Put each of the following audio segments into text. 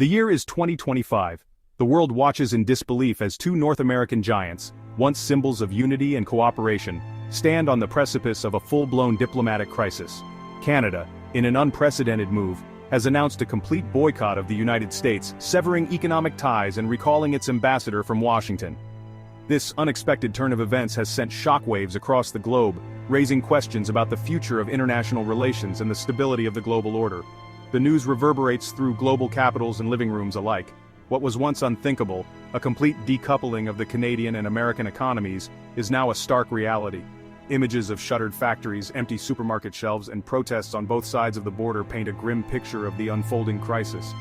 The year is 2025. The world watches in disbelief as two North American giants, once symbols of unity and cooperation, stand on the precipice of a full-blown diplomatic crisis. Canada, in an unprecedented move, has announced a complete boycott of the United States, severing economic ties and recalling its ambassador from Washington. This unexpected turn of events has sent shockwaves across the globe, raising questions about the future of international relations and the stability of the global order. The news reverberates through global capitals and living rooms alike. What was once unthinkable, a complete decoupling of the Canadian and American economies, is now a stark reality. Images of shuttered factories, empty supermarket shelves, and protests on both sides of the border paint a grim picture of the unfolding crisis.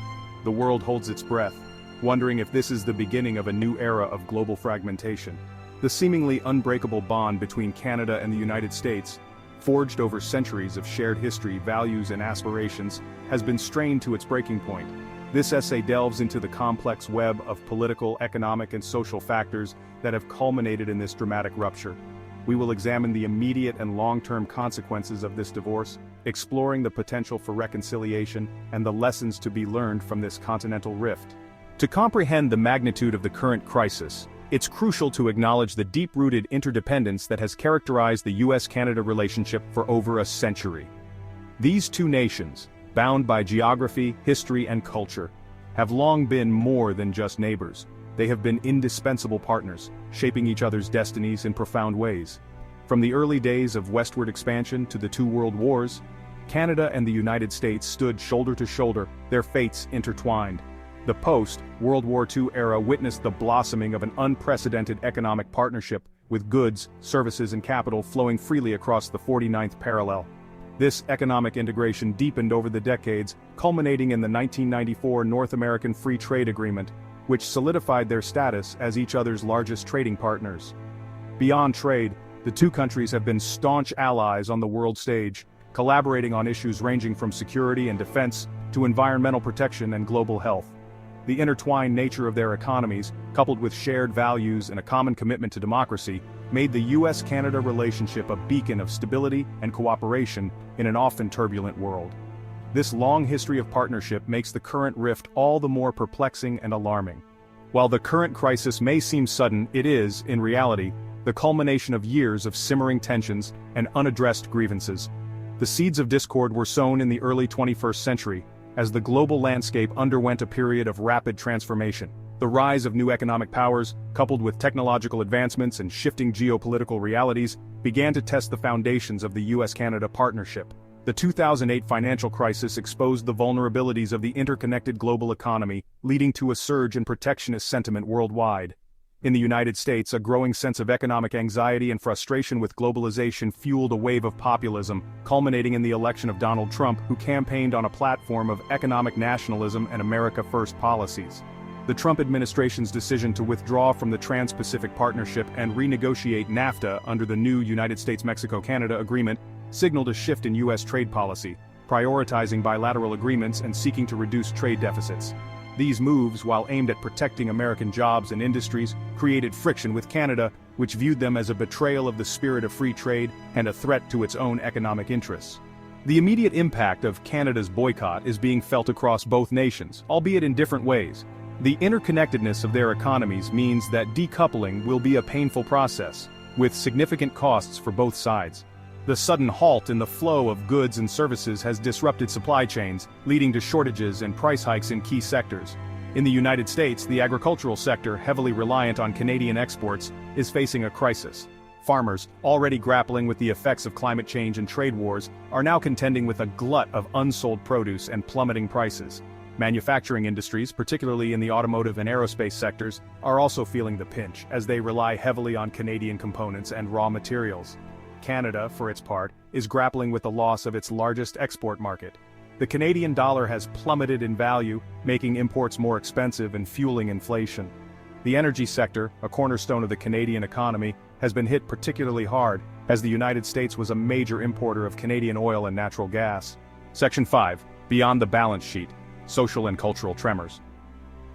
The world holds its breath, wondering if this is the beginning of a new era of global fragmentation. The seemingly unbreakable bond between Canada and the United States, forged over centuries of shared history, values, and aspirations, has been strained to its breaking point. This essay delves into the complex web of political, economic, and social factors that have culminated in this dramatic rupture. We will examine the immediate and long-term consequences of this divorce, exploring the potential for reconciliation and the lessons to be learned from this continental rift. To comprehend the magnitude of the current crisis, it's crucial to acknowledge the deep-rooted interdependence that has characterized the U.S.-Canada relationship for over a century. These two nations, bound by geography, history, and culture, have long been more than just neighbors. They have been indispensable partners, shaping each other's destinies in profound ways. From the early days of westward expansion to the two world wars, Canada and the United States stood shoulder to shoulder, their fates intertwined. The post-World War II era witnessed the blossoming of an unprecedented economic partnership, with goods, services, and capital flowing freely across the 49th parallel. This economic integration deepened over the decades, culminating in the 1994 North American Free Trade Agreement, which solidified their status as each other's largest trading partners. Beyond trade, the two countries have been staunch allies on the world stage, collaborating on issues ranging from security and defense to environmental protection and global health. The intertwined nature of their economies, coupled with shared values and a common commitment to democracy, made the U.S.-Canada relationship a beacon of stability and cooperation in an often turbulent world. This long history of partnership makes the current rift all the more perplexing and alarming. While the current crisis may seem sudden, it is, in reality, the culmination of years of simmering tensions and unaddressed grievances. The seeds of discord were sown in the early 21st century, as the global landscape underwent a period of rapid transformation. The rise of new economic powers, coupled with technological advancements and shifting geopolitical realities, began to test the foundations of the U.S.-Canada partnership. The 2008 financial crisis exposed the vulnerabilities of the interconnected global economy, leading to a surge in protectionist sentiment worldwide. In the United States, a growing sense of economic anxiety and frustration with globalization fueled a wave of populism, culminating in the election of Donald Trump, who campaigned on a platform of economic nationalism and America First policies. The Trump administration's decision to withdraw from the Trans-Pacific Partnership and renegotiate NAFTA under the new United States-Mexico-Canada agreement signaled a shift in U.S. trade policy, prioritizing bilateral agreements and seeking to reduce trade deficits. These moves, while aimed at protecting American jobs and industries, created friction with Canada, which viewed them as a betrayal of the spirit of free trade and a threat to its own economic interests. The immediate impact of Canada's boycott is being felt across both nations, albeit in different ways. The interconnectedness of their economies means that decoupling will be a painful process, with significant costs for both sides. The sudden halt in the flow of goods and services has disrupted supply chains, leading to shortages and price hikes in key sectors. In the United States, the agricultural sector, heavily reliant on Canadian exports, is facing a crisis. Farmers, already grappling with the effects of climate change and trade wars, are now contending with a glut of unsold produce and plummeting prices. Manufacturing industries, particularly in the automotive and aerospace sectors, are also feeling the pinch, as they rely heavily on Canadian components and raw materials. Canada, for its part, is grappling with the loss of its largest export market. The Canadian dollar has plummeted in value, making imports more expensive and fueling inflation. The energy sector, a cornerstone of the Canadian economy, has been hit particularly hard, as the United States was a major importer of Canadian oil and natural gas. Section 5. Beyond the balance sheet. Social and cultural tremors.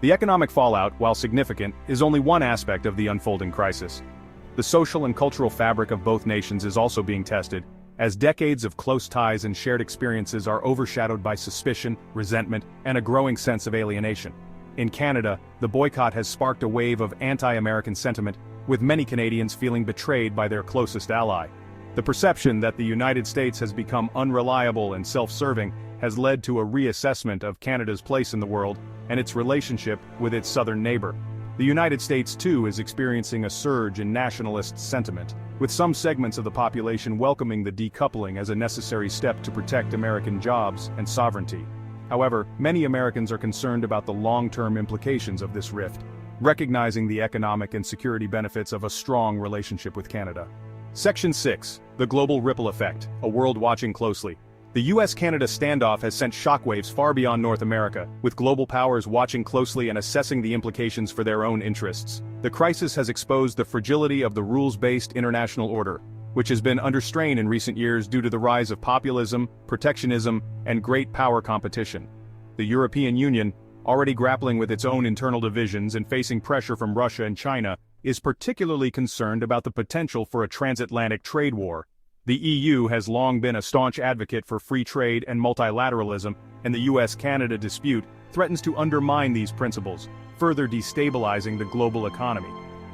The economic fallout, while significant, is only one aspect of the unfolding crisis. The social and cultural fabric of both nations is also being tested, as decades of close ties and shared experiences are overshadowed by suspicion, resentment, and a growing sense of alienation. In Canada, the boycott has sparked a wave of anti-American sentiment, with many Canadians feeling betrayed by their closest ally. The perception that the United States has become unreliable and self-serving has led to a reassessment of Canada's place in the world and its relationship with its southern neighbor. The United States, too, is experiencing a surge in nationalist sentiment, with some segments of the population welcoming the decoupling as a necessary step to protect American jobs and sovereignty. However, many Americans are concerned about the long-term implications of this rift, recognizing the economic and security benefits of a strong relationship with Canada. Section 6. The Global Ripple Effect, a world watching closely. The US-Canada standoff has sent shockwaves far beyond North America, with global powers watching closely and assessing the implications for their own interests. The crisis has exposed the fragility of the rules-based international order, which has been under strain in recent years due to the rise of populism, protectionism, and great power competition. The European Union, already grappling with its own internal divisions and facing pressure from Russia and China, is particularly concerned about the potential for a transatlantic trade war. The EU has long been a staunch advocate for free trade and multilateralism, and the US-Canada dispute threatens to undermine these principles, further destabilizing the global economy.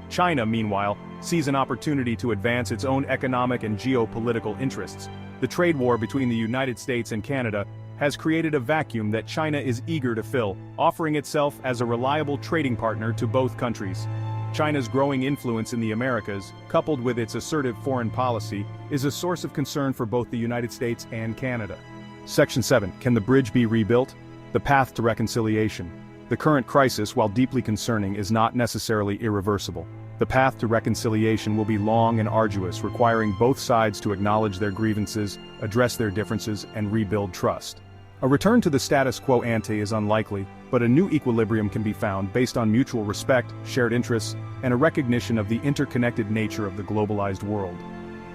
China, meanwhile, sees an opportunity to advance its own economic and geopolitical interests. The trade war between the United States and Canada has created a vacuum that China is eager to fill, offering itself as a reliable trading partner to both countries. China's growing influence in the Americas, coupled with its assertive foreign policy, is a source of concern for both the United States and Canada. Section 7. Can the bridge be rebuilt? The path to reconciliation. The current crisis, while deeply concerning, is not necessarily irreversible. The path to reconciliation will be long and arduous, requiring both sides to acknowledge their grievances, address their differences, and rebuild trust. A return to the status quo ante is unlikely, but a new equilibrium can be found based on mutual respect, shared interests, and a recognition of the interconnected nature of the globalized world.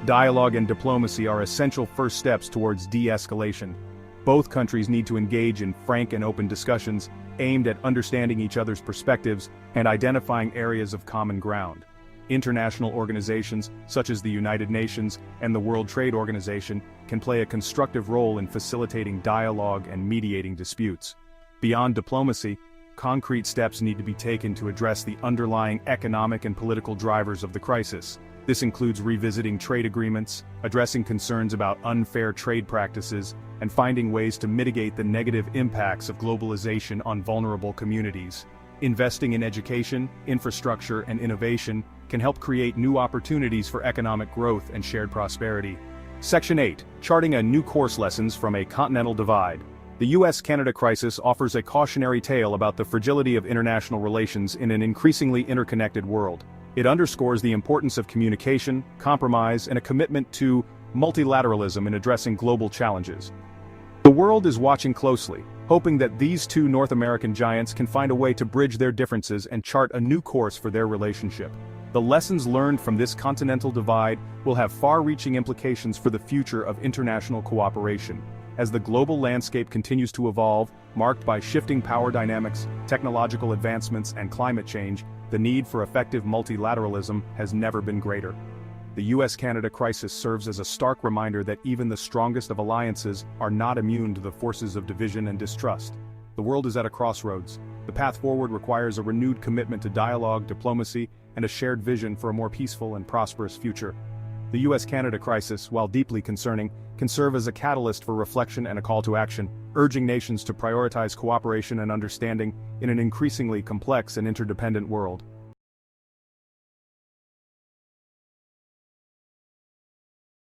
Dialogue and diplomacy are essential first steps towards de-escalation. Both countries need to engage in frank and open discussions aimed at understanding each other's perspectives and identifying areas of common ground. International organizations, such as the United Nations and the World Trade Organization, can play a constructive role in facilitating dialogue and mediating disputes. Beyond diplomacy, concrete steps need to be taken to address the underlying economic and political drivers of the crisis. This includes revisiting trade agreements, addressing concerns about unfair trade practices, and finding ways to mitigate the negative impacts of globalization on vulnerable communities. Investing in education, infrastructure, and innovation can help create new opportunities for economic growth and shared prosperity. Section 8. Charting a new course: lessons from a continental divide. The US-Canada crisis offers a cautionary tale about the fragility of international relations in an increasingly interconnected world. It underscores the importance of communication, compromise, and a commitment to multilateralism in addressing global challenges. The world is watching closely, hoping that these two North American giants can find a way to bridge their differences and chart a new course for their relationship. The lessons learned from this continental divide will have far-reaching implications for the future of international cooperation. As the global landscape continues to evolve, marked by shifting power dynamics, technological advancements, and climate change, the need for effective multilateralism has never been greater. The US-Canada crisis serves as a stark reminder that even the strongest of alliances are not immune to the forces of division and distrust. The world is at a crossroads. The path forward requires a renewed commitment to dialogue, diplomacy, and a shared vision for a more peaceful and prosperous future. The US-Canada crisis, while deeply concerning, can serve as a catalyst for reflection and a call to action, urging nations to prioritize cooperation and understanding in an increasingly complex and interdependent world.